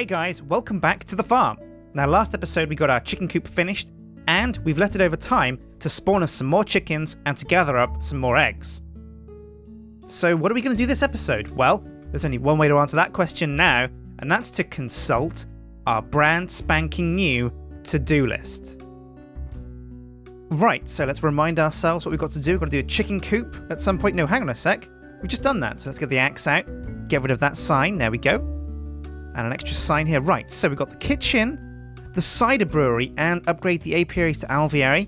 Hey guys, welcome back to the farm. Now last episode we got our chicken coop finished and we've left it over time to spawn us some more chickens and to gather up some more eggs. So what are we going to do this episode? Well, there's only one way to answer that question now, and that's to consult our brand spanking new to-do list. Right, so let's remind ourselves what we've got to do. We've got to do a chicken coop at some point. No, hang on a sec. We've just done that, so let's get the axe out, get rid of that sign. There we go. And an extra sign here. Right, so we've got the kitchen, the cider brewery, and upgrade the apiary to alveary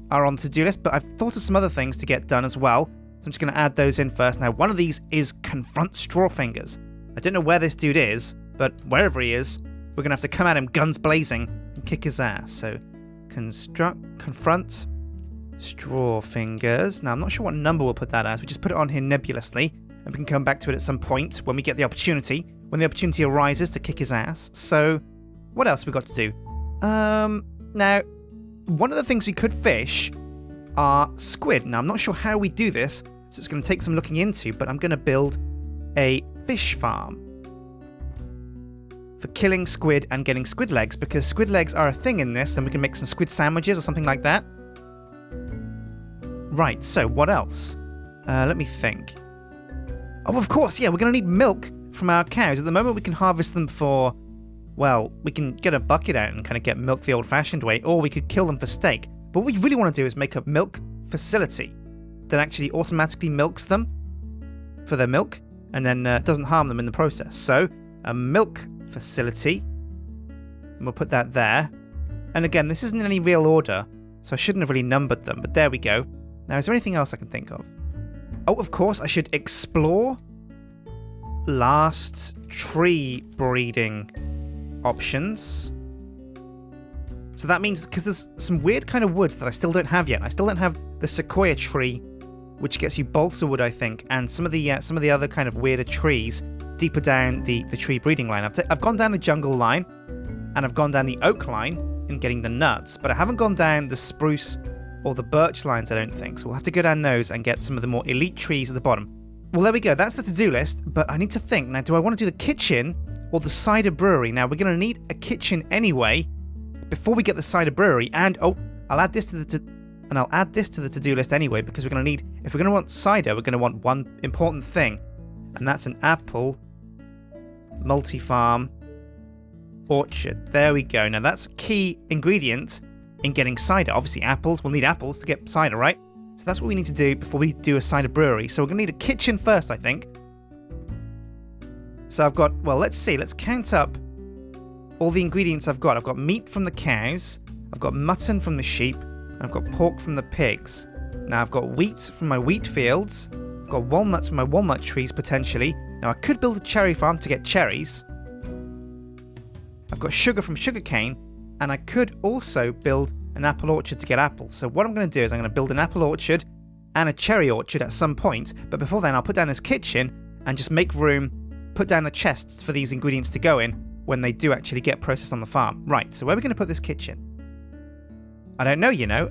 are on the to-do list, but I've thought of some other things to get done as well, so I'm just going to add those in first. Now, one of these is confront Strawfingers. I don't know where this dude is, but wherever he is, we're going to have to come at him guns blazing and kick his ass. So, confront Strawfingers. Now, I'm not sure what number we'll put that as. We just put it on here nebulously, and we can come back to it at some point when we get the opportunity. When the opportunity arises to kick his ass. So, what else have we got to do? Now, one of the things we could fish are squid. Now, I'm not sure how we do this, so it's going to take some looking into, but I'm going to build a fish farm for killing squid and getting squid legs, because squid legs are a thing in this, and we can make some squid sandwiches or something like that. Right, so what else? Let me think. Oh, of course, yeah, we're going to need milk from our cows. At the moment we can harvest them for, well, we can get a bucket out and kind of get milk the old-fashioned way, or we could kill them for steak. But what we really want to do is make a milk facility that actually automatically milks them for their milk and then doesn't harm them in the process. So, a milk facility, and we'll put that there. And again, this isn't in any real order, so I shouldn't have really numbered them, but there we go. Now, is there anything else I can think of? Oh, of course, I should explore last tree breeding options. So that means, because there's some weird kind of woods that I still don't have yet. I still don't have the sequoia tree, which gets you balsa wood, I think, and some of the other kind of weirder trees deeper down the tree breeding line. I've gone down the jungle line, and I've gone down the oak line in getting the nuts, but I haven't gone down the spruce or the birch lines, I don't think. So we'll have to go down those and get some of the more elite trees at the bottom. Well, there we go. That's the to-do list, but I need to think. Now, do I want to do the kitchen or the cider brewery? Now, we're going to need a kitchen anyway before we get the cider brewery, and I'll add this to the to-do list anyway, because we're going to need, if we're going to want cider, we're going to want one important thing, and that's an apple multi-farm orchard. There we go. Now, that's a key ingredient in getting cider. Obviously, apples. We'll need apples to get cider, right? So that's what we need to do before we do a cider brewery. So we're going to need a kitchen first, I think. So I've got, well, let's see. Let's count up all the ingredients I've got. I've got meat from the cows. I've got mutton from the sheep. And I've got pork from the pigs. Now I've got wheat from my wheat fields. I've got walnuts from my walnut trees, potentially. Now I could build a cherry farm to get cherries. I've got sugar from sugarcane. And I could also build an apple orchard to get apples. So what I'm going to do is I'm going to build an apple orchard and a cherry orchard at some point, but before then I'll put down this kitchen and just make room, put down the chests for these ingredients to go in when they do actually get processed on the farm. Right, so where are we going to put this kitchen? I don't know, you know.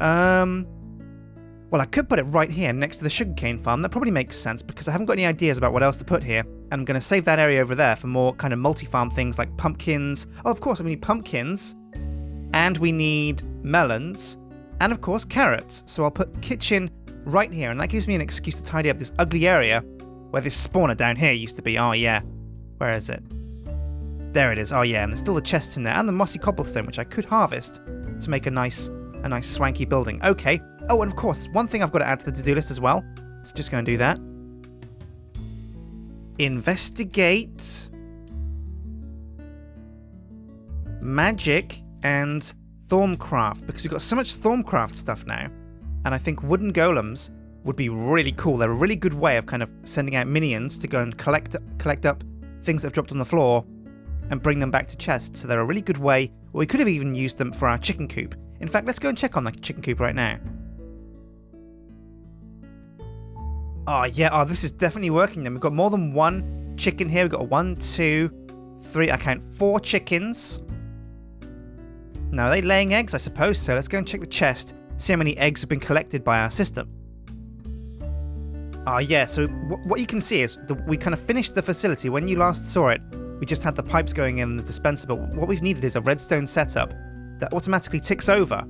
Well, I could put it right here next to the sugarcane farm. That probably makes sense because I haven't got any ideas about what else to put here. And I'm going to save that area over there for more kind of multi-farm things like pumpkins. Oh, of course, we need pumpkins. And we need melons, and of course carrots. So I'll put kitchen right here, and that gives me an excuse to tidy up this ugly area where this spawner down here used to be. Oh yeah, where is it? There it is. Oh yeah, and there's still the chests in there, and the mossy cobblestone, which I could harvest to make a nice swanky building. Okay. Oh, and of course, one thing I've got to add to the to-do list as well. Let's just go and do that. Investigate magic and Thorncraft, because we've got so much Thorncraft stuff now, and I think wooden golems would be really cool. They're a really good way of kind of sending out minions to go and collect up things that have dropped on the floor and bring them back to chests. So they're a really good way. Well, we could have even used them for our chicken coop. In fact, let's go and check on the chicken coop right now. Oh yeah, oh, this is definitely working then. We've got more than one chicken here. We've got 1, 2, 3, I count 4 chickens. Now, are they laying eggs? I suppose so. Let's go and check the chest, see how many eggs have been collected by our system. Oh yeah, so what you can see is we kind of finished the facility. When you last saw it, we just had the pipes going in the dispenser, but what we've needed is a redstone setup that automatically ticks over.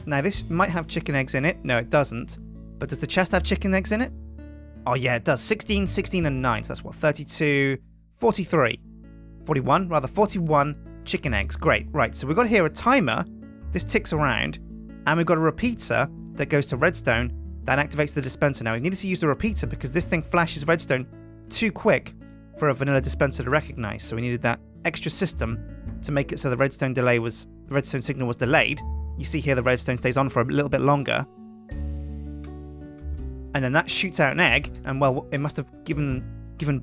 Now this might have chicken eggs in it. No, it doesn't. But does the chest have chicken eggs in it? Oh yeah, it does. 16, 16 and 9. So that's what, 32, 43. 41, rather 41 chicken eggs. Great. Right, so we've got here a timer. This ticks around. And we've got a repeater that goes to redstone that activates the dispenser. Now we needed to use the repeater because this thing flashes redstone too quick for a vanilla dispenser to recognize. So we needed that extra system to make it so the redstone signal was delayed. You see here the redstone stays on for a little bit longer. And then that shoots out an egg, and well, it must have given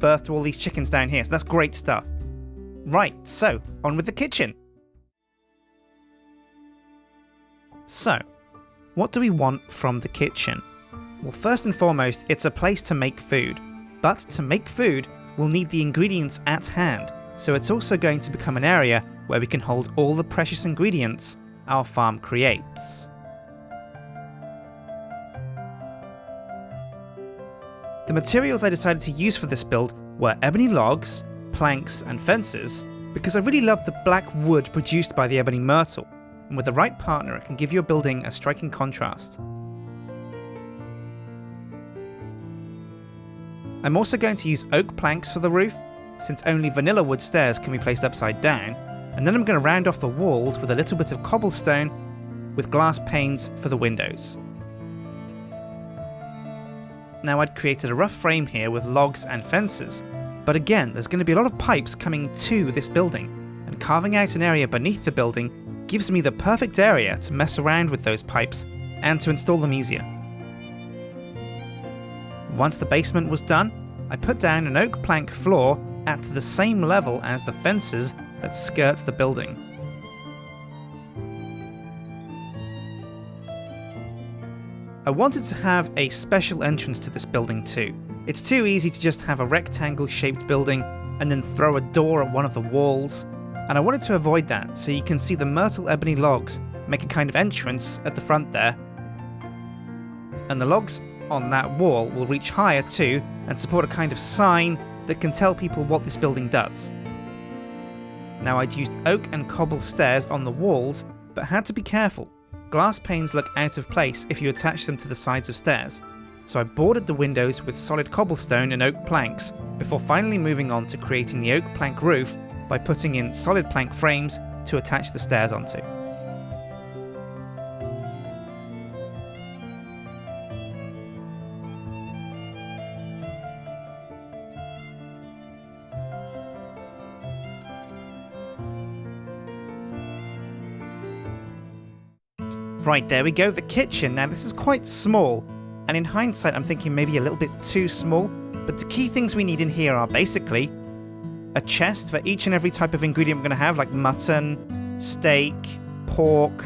birth to all these chickens down here. So that's great stuff. Right, so on with the kitchen. So, what do we want from the kitchen? Well, first and foremost, it's a place to make food. But to make food, we'll need the ingredients at hand. So it's also going to become an area where we can hold all the precious ingredients our farm creates. The materials I decided to use for this build were ebony logs, planks and fences, because I really love the black wood produced by the ebony myrtle, and with the right partner it can give your building a striking contrast. I'm also going to use oak planks for the roof, since only vanilla wood stairs can be placed upside down, and then I'm going to round off the walls with a little bit of cobblestone with glass panes for the windows. Now I'd created a rough frame here with logs and fences, but again there's going to be a lot of pipes coming to this building, and carving out an area beneath the building gives me the perfect area to mess around with those pipes and to install them easier. Once the basement was done, I put down an oak plank floor at the same level as the fences that skirt the building. I wanted to have a special entrance to this building too. It's too easy to just have a rectangle shaped building and then throw a door at one of the walls, and I wanted to avoid that, so you can see the myrtle ebony logs make a kind of entrance at the front there. And the logs on that wall will reach higher too and support a kind of sign that can tell people what this building does. Now I'd used oak and cobble stairs on the walls, but had to be careful. Glass panes look out of place if you attach them to the sides of stairs, so I bordered the windows with solid cobblestone and oak planks before finally moving on to creating the oak plank roof by putting in solid plank frames to attach the stairs onto. Right, there we go, the kitchen. Now this is quite small, and in hindsight I'm thinking maybe a little bit too small, but the key things we need in here are basically a chest for each and every type of ingredient we're going to have, like mutton, steak, pork,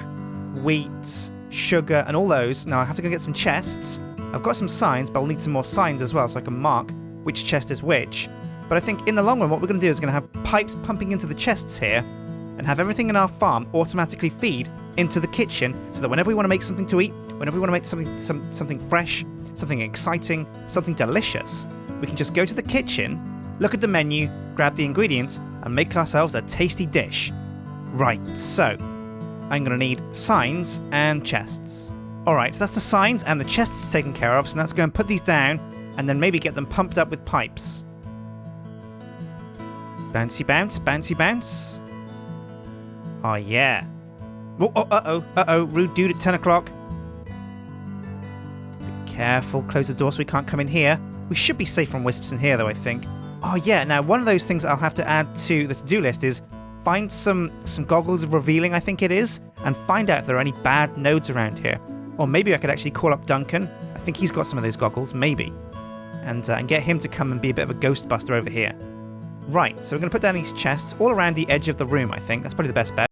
wheat, sugar, and all those. Now I have to go get some chests. I've got some signs, but I'll need some more signs as well so I can mark which chest is which. But I think in the long run what we're going to do is going to have pipes pumping into the chests here and have everything in our farm automatically feed into the kitchen, so that whenever we want to make something to eat, whenever we want to make something fresh, something exciting, something delicious, we can just go to the kitchen, look at the menu, grab the ingredients, and make ourselves a tasty dish. Right, so I'm going to need signs and chests. Alright, so that's the signs and the chests taken care of, so let's go and put these down and then maybe get them pumped up with pipes. Bouncy bounce, bouncy bounce. Oh yeah. Oh, uh-oh, rude dude at 10 o'clock. Be careful, close the door so we can't come in here. We should be safe from wisps in here though, I think. Oh yeah, now one of those things I'll have to add to the to-do list is find some goggles of revealing, I think it is, and find out if there are any bad nodes around here. Or maybe I could actually call up Duncan. I think he's got some of those goggles, maybe. And get him to come and be a bit of a ghostbuster over here. Right, so we're going to put down these chests all around the edge of the room, I think. That's probably the best bet.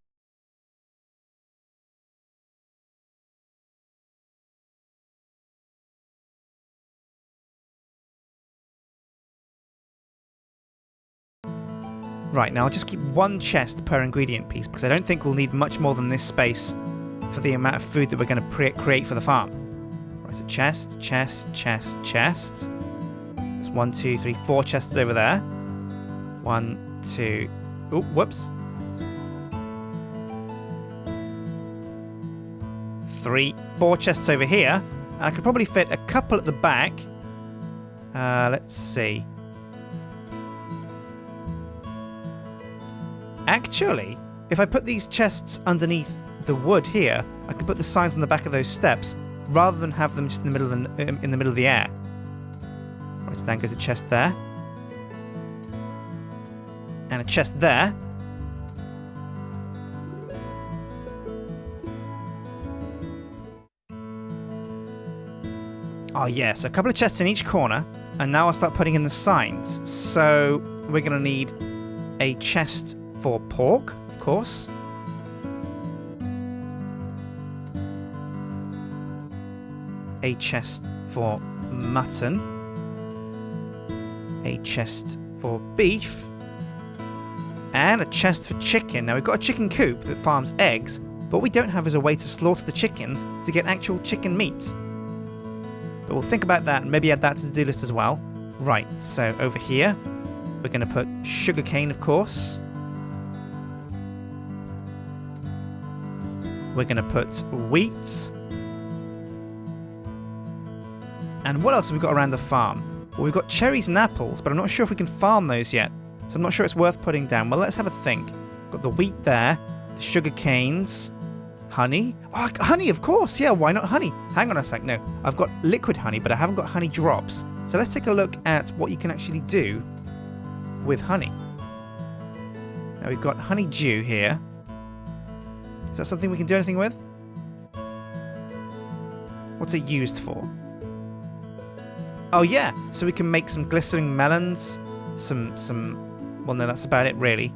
Right, now I'll just keep one chest per ingredient piece because I don't think we'll need much more than this space for the amount of food that we're going to create for the farm. Right, so chest, chest, chest, chest. So it's 1, 2, 3, 4 chests over there. 1, 2. Oh, whoops. 3, 4 chests over here. And I could probably fit a couple at the back. Let's see. Actually, if I put these chests underneath the wood here, I could put the signs on the back of those steps rather than have them just in the middle of the air. Right, so then goes a chest there. And a chest there. Oh yes, a couple of chests in each corner, and now I'll start putting in the signs. So we're going to need a chest for pork, of course. A chest for mutton. A chest for beef. And a chest for chicken. Now we've got a chicken coop that farms eggs, but what we don't have is a way to slaughter the chickens to get actual chicken meat. But we'll think about that and maybe add that to the do list as well. Right, so over here, we're going to put sugarcane, of course. We're going to put wheat. And what else have we got around the farm? Well, we've got cherries and apples, but I'm not sure if we can farm those yet. So I'm not sure it's worth putting down. Well, let's have a think. Got the wheat there, the sugar canes, honey. Oh, honey, of course. Yeah, why not honey? Hang on a sec. No, I've got liquid honey, but I haven't got honey drops. So let's take a look at what you can actually do with honey. Now we've got honeydew here. Is that something we can do anything with? What's it used for? Oh yeah, so we can make some glistening melons, well no, that's about it really.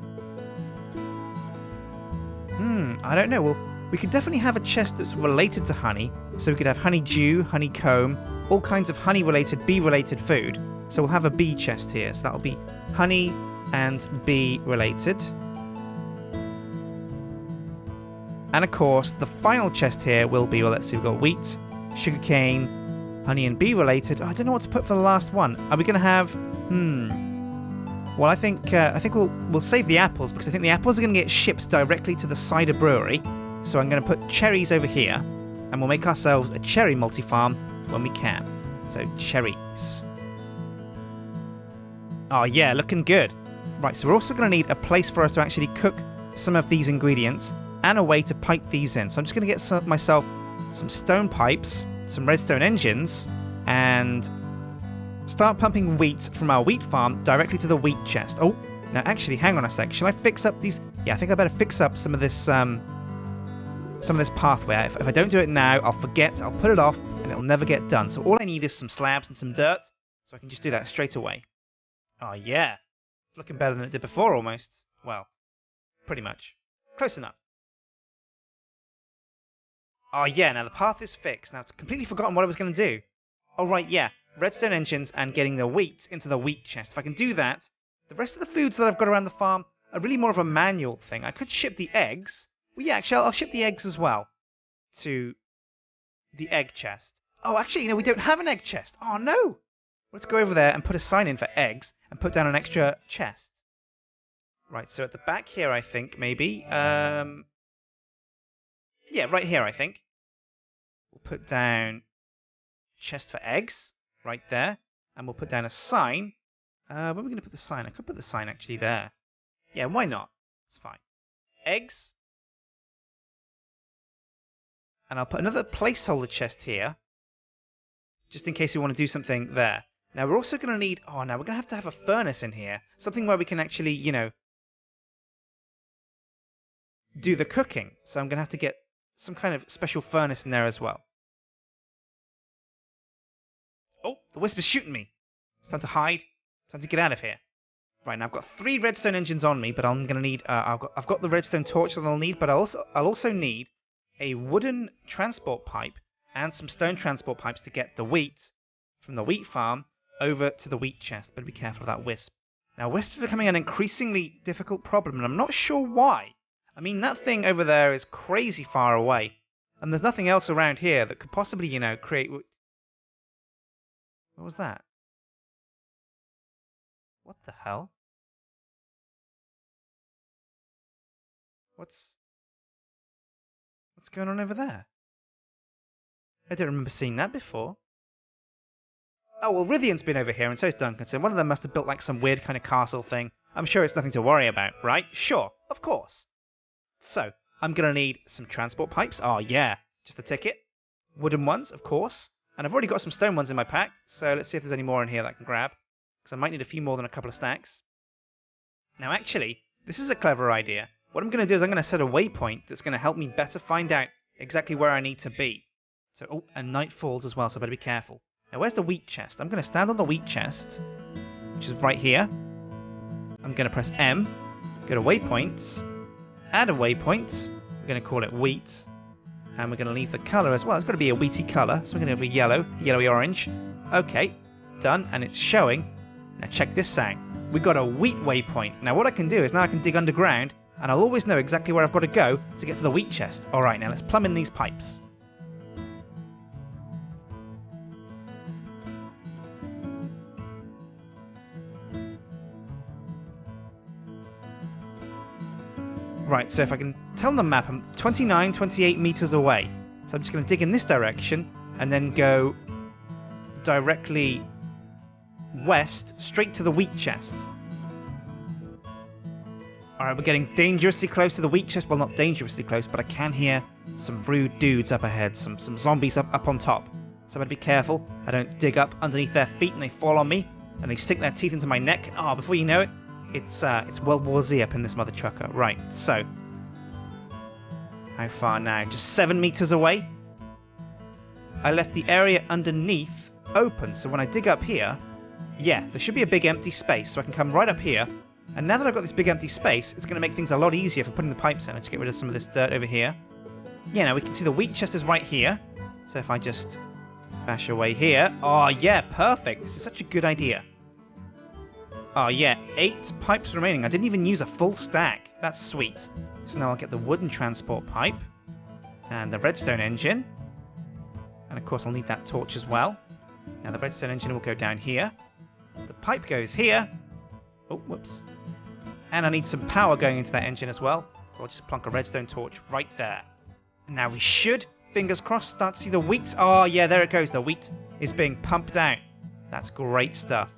I don't know. Well, we could definitely have a chest that's related to honey. So we could have honeydew, honeycomb, all kinds of honey-related, bee-related food. So we'll have a bee chest here. So that'll be honey and bee-related. And of course, the final chest here will be, well, let's see, we've got wheat, sugarcane, honey and bee-related. Oh, I don't know what to put for the last one. Are we going to have... Well, I think we'll save the apples, because I think the apples are going to get shipped directly to the cider brewery. So I'm going to put cherries over here, and we'll make ourselves a cherry multi-farm when we can. So cherries. Oh yeah, looking good. Right, so we're also going to need a place for us to actually cook some of these ingredients and a way to pipe these in. So I'm just going to get myself some stone pipes, some redstone engines, and start pumping wheat from our wheat farm directly to the wheat chest. Oh, now actually, hang on a sec. Shall I fix up these? Yeah, I think I better fix up some of this pathway. If I don't do it now, I'll forget, I'll put it off, and it'll never get done. So all I need is some slabs and some dirt, so I can just do that straight away. Oh yeah, it's looking better than it did before almost. Well, pretty much. Close enough. Oh yeah, now the path is fixed. Now I've completely forgotten what I was going to do. Oh right, yeah. Redstone engines and getting the wheat into the wheat chest. If I can do that, the rest of the foods that I've got around the farm are really more of a manual thing. I could ship the eggs. Well, yeah, actually, I'll ship the eggs as well to the egg chest. Oh, actually, we don't have an egg chest. Oh, no. Let's go over there and put a sign in for eggs and put down an extra chest. Right, so at the back here, I think, maybe. Yeah, right here, I think. We'll put down chest for eggs. Right there, and we'll put down a sign. Where are we going to put the sign? I could put the sign actually there. Yeah, why not? It's fine. Eggs. And I'll put another placeholder chest here, just in case we want to do something there. Now we're also going to need... Oh, now we're going to have a furnace in here. Something where we can actually, do the cooking. So I'm going to have to get some kind of special furnace in there as well. Oh, the wisp is shooting me. It's time to hide. Time to get out of here. Right, now I've got 3 redstone engines on me, but I'm going to need... I've got the redstone torch that I'll need, but I'll also need a wooden transport pipe and some stone transport pipes to get the wheat from the wheat farm over to the wheat chest. But be careful of that wisp. Now, wisps are becoming an increasingly difficult problem, and I'm not sure why. I mean, that thing over there is crazy far away, and there's nothing else around here that could possibly, create... What was that? What the hell? What's going on over there? I don't remember seeing that before. Oh, well, Rithian's been over here, and so's Duncanson. One of them must have built like some weird kind of castle thing. I'm sure it's nothing to worry about, right? Sure, of course. So, I'm going to need some transport pipes. Oh, yeah. Just a ticket. Wooden ones, of course. And I've already got some stone ones in my pack, so let's see if there's any more in here that I can grab. Because I might need a few more than a couple of stacks. Now, actually, this is a clever idea. What I'm going to do is I'm going to set a waypoint that's going to help me better find out exactly where I need to be. So, oh, and night falls as well, so I better be careful. Now, where's the wheat chest? I'm going to stand on the wheat chest, which is right here. I'm going to press M, go to waypoints, add a waypoint. We're going to call it wheat, and we're going to leave the colour as well. It's got to be a wheaty colour, so we're going to have a yellow, yellowy orange. Okay, done, and it's showing. Now check this out. We've got a wheat waypoint. Now what I can do is now I can dig underground, and I'll always know exactly where I've got to go to get to the wheat chest. Alright, now let's plumb in these pipes. Right, so if I can tell on the map, I'm 29, 28 meters away. So I'm just going to dig in this direction and then go directly west, straight to the wheat chest. Alright, we're getting dangerously close to the wheat chest. Well, not dangerously close, but I can hear some rude dudes up ahead, some zombies up on top. So I better be careful. I don't dig up underneath their feet and they fall on me, and they stick their teeth into my neck. Oh, before you know it, it's World War Z up in this mother trucker. Right, so how far now? Just 7 meters away. I left the area underneath open, so when I dig up here, yeah, there should be a big empty space, so I can come right up here. And now that I've got this big empty space, it's going to make things a lot easier for putting the pipes in. I'll just get rid of some of this dirt over here. Yeah, now we can see the wheat chest is right here. So if I just bash away here. Oh, yeah, perfect. This is such a good idea. Oh, yeah, 8 pipes remaining. I didn't even use a full stack. That's sweet. So now I'll get the wooden transport pipe and the redstone engine. And of course, I'll need that torch as well. Now the redstone engine will go down here. The pipe goes here. Oh, whoops. And I need some power going into that engine as well. So I'll just plonk a redstone torch right there. Now we should, fingers crossed, start to see the wheat. Oh, yeah, there it goes. The wheat is being pumped out. That's great stuff.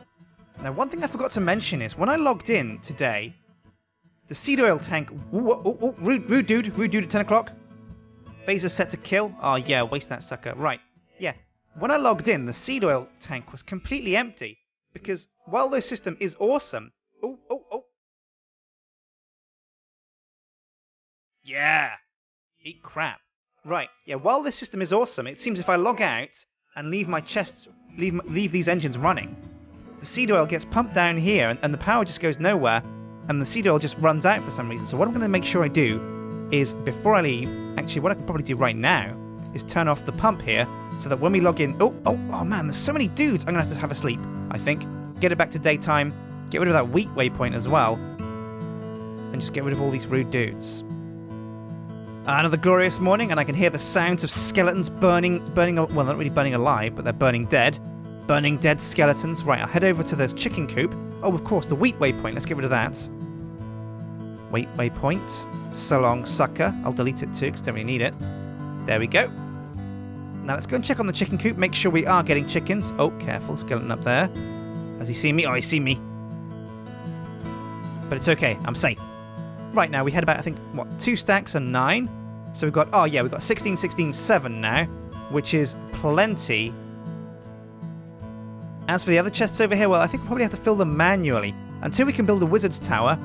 Now, one thing I forgot to mention is when I logged in today, the seed oil tank... rude dude at 10 o'clock. Phaser set to kill. Oh, yeah, waste that sucker. Right, yeah. When I logged in, the seed oil tank was completely empty. Because while this system is awesome... Oh. Yeah. Eat crap. Right, yeah, while this system is awesome, it seems if I log out and leave my chest... leave these engines running, the seed oil gets pumped down here and the power just goes nowhere, and the seed oil just runs out for some reason. So what I'm going to make sure I do is, before I leave, actually what I can probably do right now is turn off the pump here, so that when we log in... Oh man, there's so many dudes! I'm going to have a sleep, I think. Get it back to daytime, get rid of that wheat waypoint as well, and just get rid of all these rude dudes. Another glorious morning, and I can hear the sounds of skeletons burning, well, not really burning alive, but they're burning dead. Burning dead skeletons. Right, I'll head over to this chicken coop. Oh, of course, the wheat waypoint. Let's get rid of that. Wheat waypoint. So long, sucker. I'll delete it too, because I don't really need it. There we go. Now let's go and check on the chicken coop. Make sure we are getting chickens. Oh, careful. Skeleton up there. Has he seen me? Oh, he's seen me. But it's okay. I'm safe. Right, now we had about, I think, 2 stacks and 9. So we've got, oh yeah, we've got 16, 16, 7 now, which is plenty. As for the other chests over here, well, I think we'll probably have to fill them manually until we can build a wizard's tower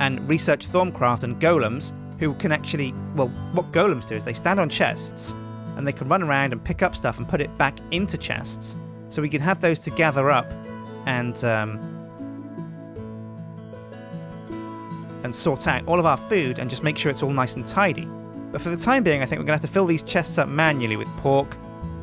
and research Thorncraft and golems who can actually, well, what golems do is they stand on chests and they can run around and pick up stuff and put it back into chests. So we can have those to gather up and sort out all of our food and just make sure it's all nice and tidy. But for the time being, I think we're going to have to fill these chests up manually with pork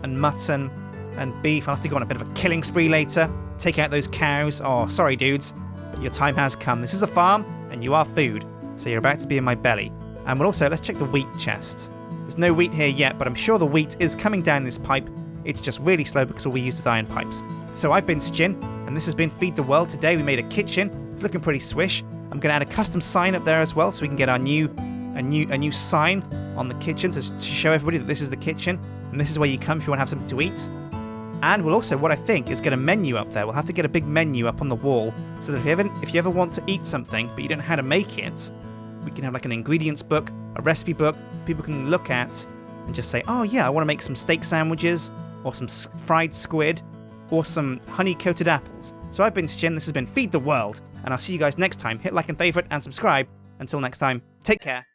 and mutton and beef. I'll have to go on a bit of a killing spree later, take out those cows. Oh, sorry dudes, but your time has come. This is a farm, and you are food, so you're about to be in my belly. And we'll also, let's check the wheat chest. There's no wheat here yet, but I'm sure the wheat is coming down this pipe. It's just really slow because all we use is iron pipes. So I've been Sjin, and this has been Feed the World. Today we made a kitchen. It's looking pretty swish. I'm going to add a custom sign up there as well, so we can get our new a new sign on the kitchen to show everybody that this is the kitchen and this is where you come if you want to have something to eat. And we'll also, what I think, is get a menu up there. We'll have to get a big menu up on the wall so that if you ever want to eat something but you don't know how to make it, we can have like an ingredients book, a recipe book, people can look at and just say, oh yeah, I want to make some steak sandwiches or some fried squid or some honey-coated apples. So I've been Sjin, this has been Feed the World, and I'll see you guys next time. Hit like and favourite and subscribe. Until next time, take care.